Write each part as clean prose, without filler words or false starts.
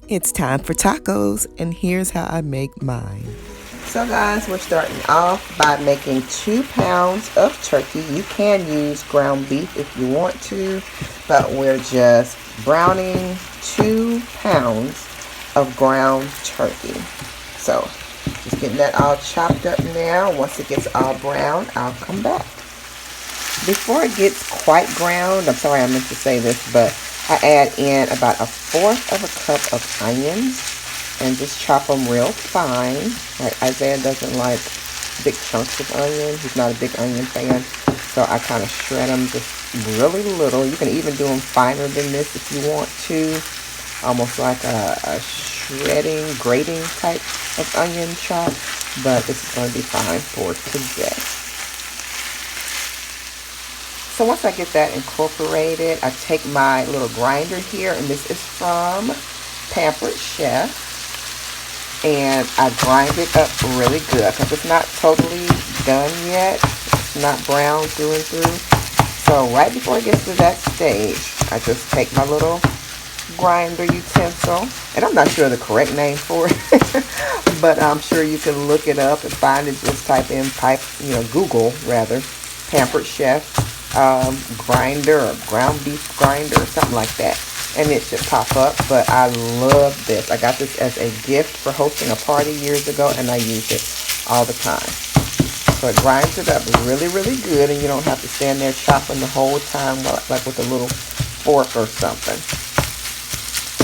It's time for tacos, and here's how I make mine. So guys, we're starting off by making 2 pounds of turkey. You can use ground beef if you want to, but we're just browning 2 pounds of ground turkey. So just getting that all chopped up now. Once it gets all brown, I'll come back. Before it gets quite brown, I'm sorry I meant to say this, but I add in about 1/4 of a cup of onions and just chop them real fine. Like Isaiah doesn't like big chunks of onion. He's not a big onion fan, so I kind of shred them just really little. You can even do them finer than this if you want to, almost like a shredding, grating type of onion chop, but this is going to be fine for today. So once I get that incorporated, I take my little grinder here, and this is from Pampered Chef, and I grind it up really good because it's not totally done yet. It's not brown through and through. So right before it gets to that stage, I just take my little grinder utensil, and I'm not sure the correct name for it, but I'm sure you can look it up and find it. Just type in Google rather, Pampered Chef grinder or ground beef grinder or something like that, and it should pop up. But I love this. I got this as a gift for hosting a party years ago, and I use it all the time. So it grinds it up really good, and you don't have to stand there chopping the whole time like with a little fork or something.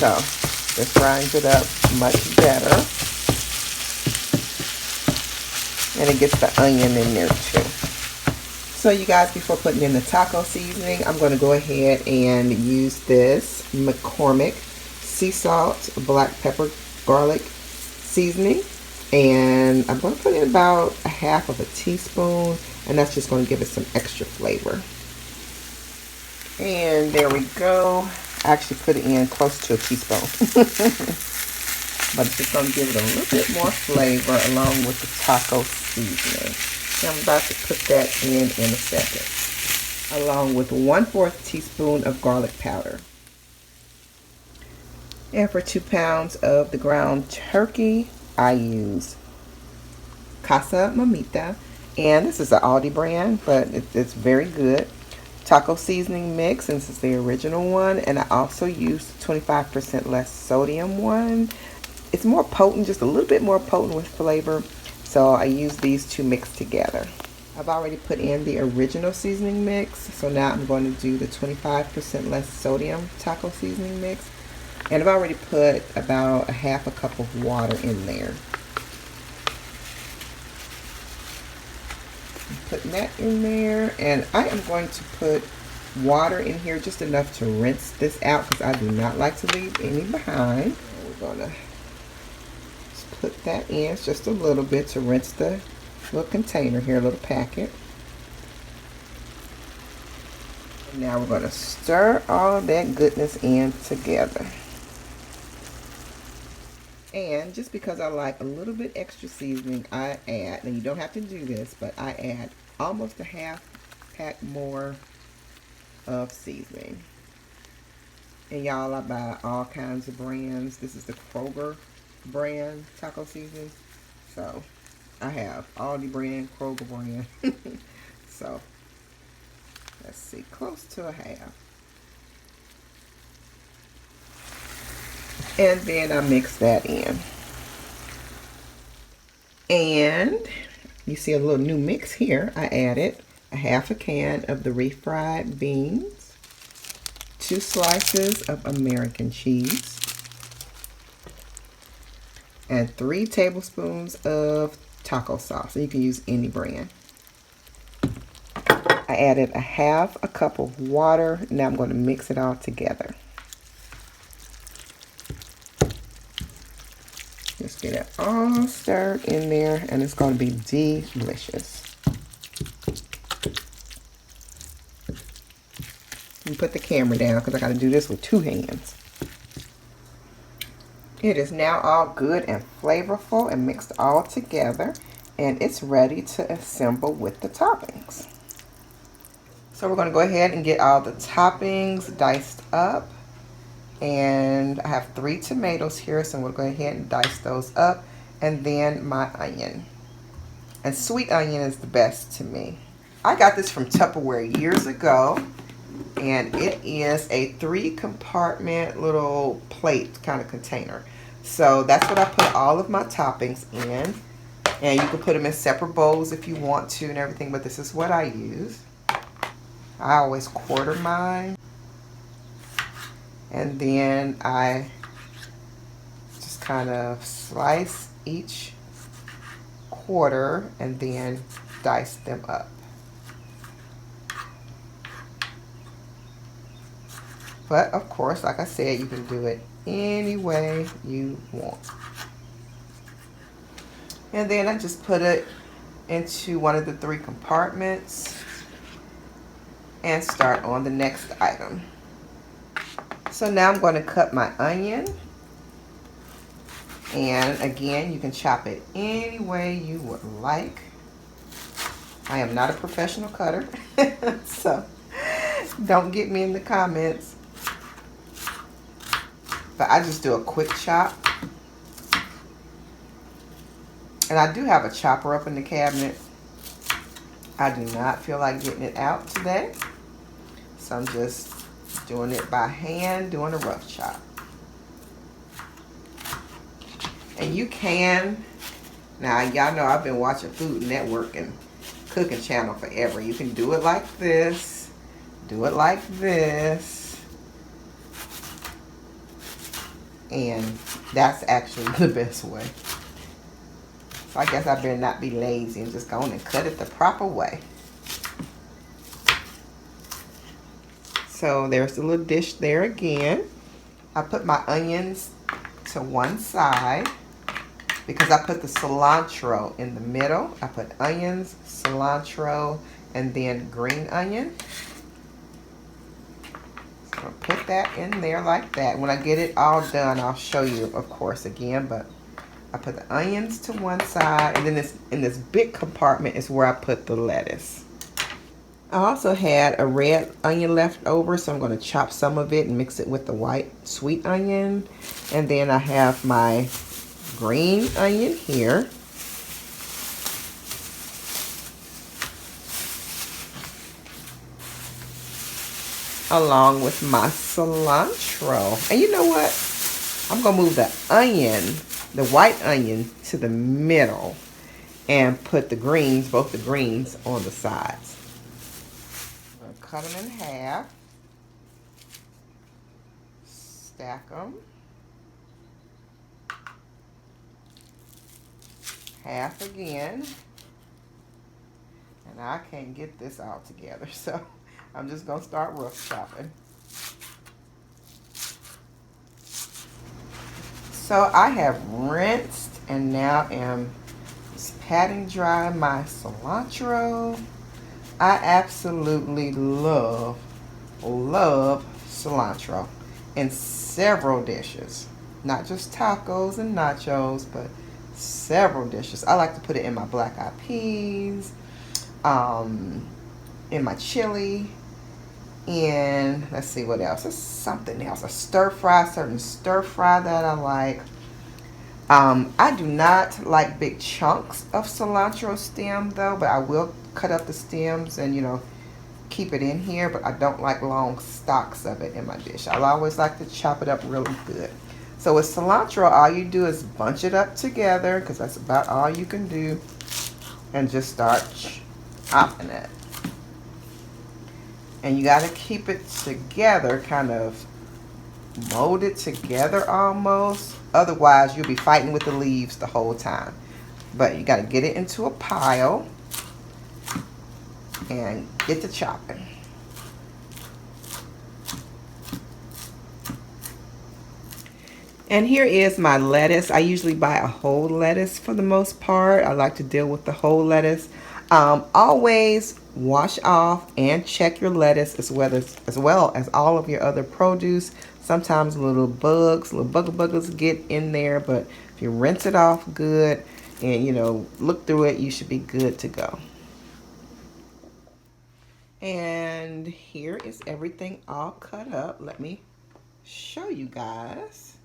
So this grinds it up much better, and it gets the onion in there too. So you guys, before putting in the taco seasoning, I'm going to go ahead and use this McCormick sea salt, black pepper, garlic seasoning. And I'm going to put in about 1/2 teaspoon, and that's just going to give it some extra flavor. And there we go. I actually put it in close to a teaspoon. But it's just going to give it a little bit more flavor along with the taco seasoning. I'm about to put that in a second, along with 1/4 teaspoon of garlic powder. And for 2 pounds of the ground turkey, I use Casa Mamita, and this is an Aldi brand, but it's very good. Taco seasoning mix, and this is the original one, and I also use 25% less sodium one. It's more potent, just a little bit more potent with flavor. So I use these two mixed together. I've already put in the original seasoning mix, so now I'm going to do the 25% less sodium taco seasoning mix. And I've already put about 1/2 cup of water in there. I'm putting that in there, and I am going to put water in here just enough to rinse this out because I do not like to leave any behind. We're going to put that in just a little bit to rinse the little container here, a little packet. And now we're going to stir all of that goodness in together. And just because I like a little bit extra seasoning, I add, and you don't have to do this, but I add almost 1/2 pack more of seasoning. And y'all, I buy all kinds of brands. This is the Kroger brand taco seasoning. So I have Aldi brand, Kroger brand. So let's see, close to 1/2. And then I mix that in. And you see a little new mix here. I added 1/2 can of the refried beans, 2 slices of American cheese, and 3 tablespoons of taco sauce. So you can use any brand. I added 1/2 cup of water. Now I'm going to mix it all together. Just get it all stirred in there, and it's going to be delicious. You put the camera down because I got to do this with 2 hands. It is now all good and flavorful and mixed all together, and it's ready to assemble with the toppings. So we're going to go ahead and get all the toppings diced up. And I have 3 tomatoes here, so I'm going to go ahead and dice those up. And then my onion. And sweet onion is the best to me. I got this from Tupperware years ago. And it is a 3-compartment little plate kind of container. So that's what I put all of my toppings in. And you can put them in separate bowls if you want to and everything, but this is what I use. I always quarter mine. And then I just kind of slice each quarter and then dice them up. But of course, like I said, you can do it any way you want. And then I just put it into one of the 3 compartments and start on the next item. So now I'm going to cut my onion. And again, you can chop it any way you would like. I am not a professional cutter, so don't get me in the comments. But I just do a quick chop. And I do have a chopper up in the cabinet. I do not feel like getting it out today. So I'm just doing it by hand, doing a rough chop. And you can, now y'all know I've been watching Food Network and Cooking Channel forever. You can do it like this, do it like this. And that's actually the best way. So I guess I better not be lazy and just go on and cut it the proper way. So there's the little dish there again. I put my onions to one side because I put the cilantro in the middle. I put onions, cilantro, and then green onion. So I'll put that in there like that. When I get it all done, I'll show you, of course, again, but I put the onions to one side, and then in this big compartment is where I put the lettuce. I also had a red onion left over, so I'm going to chop some of it and mix it with the white sweet onion. And then I have my green onion here. Along with my cilantro. And you know what? I'm going to move the onion, the white onion, to the middle and put the greens, both the greens, on the sides. I'm going to cut them in half, stack them, half again, and I can't get this all together, so I'm just going to start rough chopping. So I have rinsed and now am patting dry my cilantro. I absolutely love cilantro in several dishes. Not just tacos and nachos, but several dishes. I like to put it in my black eyed peas, in my chili, and let's see what else. There's something else. A certain stir fry that I like. I do not like big chunks of cilantro stem though, but I will cut up the stems and, you know, keep it in here, but I don't like long stalks of it in my dish. I always like to chop it up really good. So with cilantro, all you do is bunch it up together, because that's about all you can do, and just start chopping it. And you got to keep it together, kind of mold it together almost. Otherwise, you'll be fighting with the leaves the whole time. But you got to get it into a pile and get to chopping. And here is my lettuce. I usually buy a whole lettuce for the most part. I like to deal with the whole lettuce. Always wash off and check your lettuce as well as all of your other produce. Sometimes little buggers get in there, but if you rinse it off good and, you know, look through it, you should be good to go. And here is everything all cut up. Let me show you guys.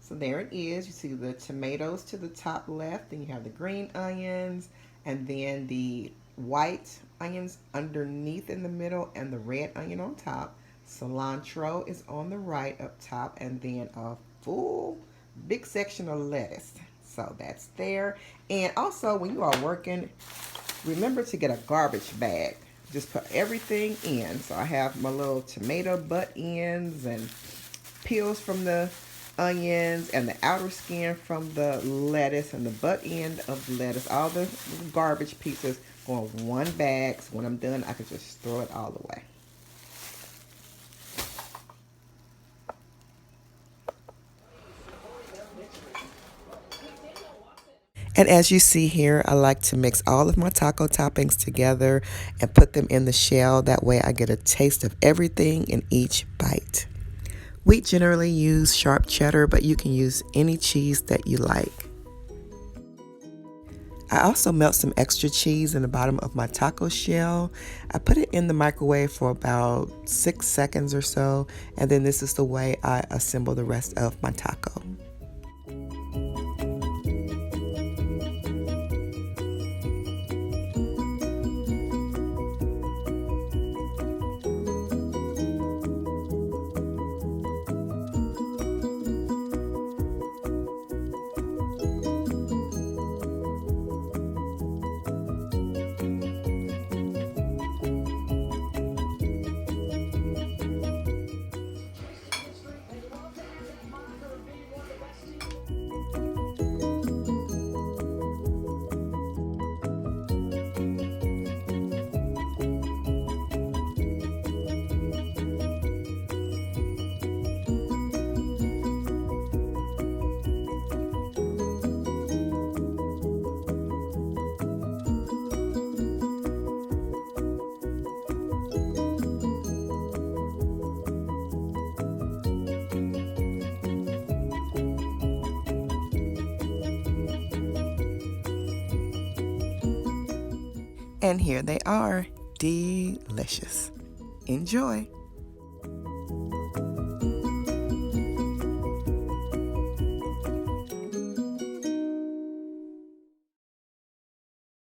So there it is. You see the tomatoes to the top left, then you have the green onions, and then the white onions underneath in the middle, and the red onion on top. Cilantro is on the right up top, and then a full big section of lettuce. So that's there. And also, when you are working, remember to get a garbage bag. Just put everything in. So I have my little tomato butt ends and peels from the onions and the outer skin from the lettuce and the butt end of the lettuce. All the garbage pieces go in one bag. So when I'm done, I can just throw it all away. And as you see here, I like to mix all of my taco toppings together and put them in the shell. That way I get a taste of everything in each bite. We generally use sharp cheddar, but you can use any cheese that you like. I also melt some extra cheese in the bottom of my taco shell. I put it in the microwave for about 6 seconds or so, and then this is the way I assemble the rest of my taco. And here they are, delicious. Enjoy.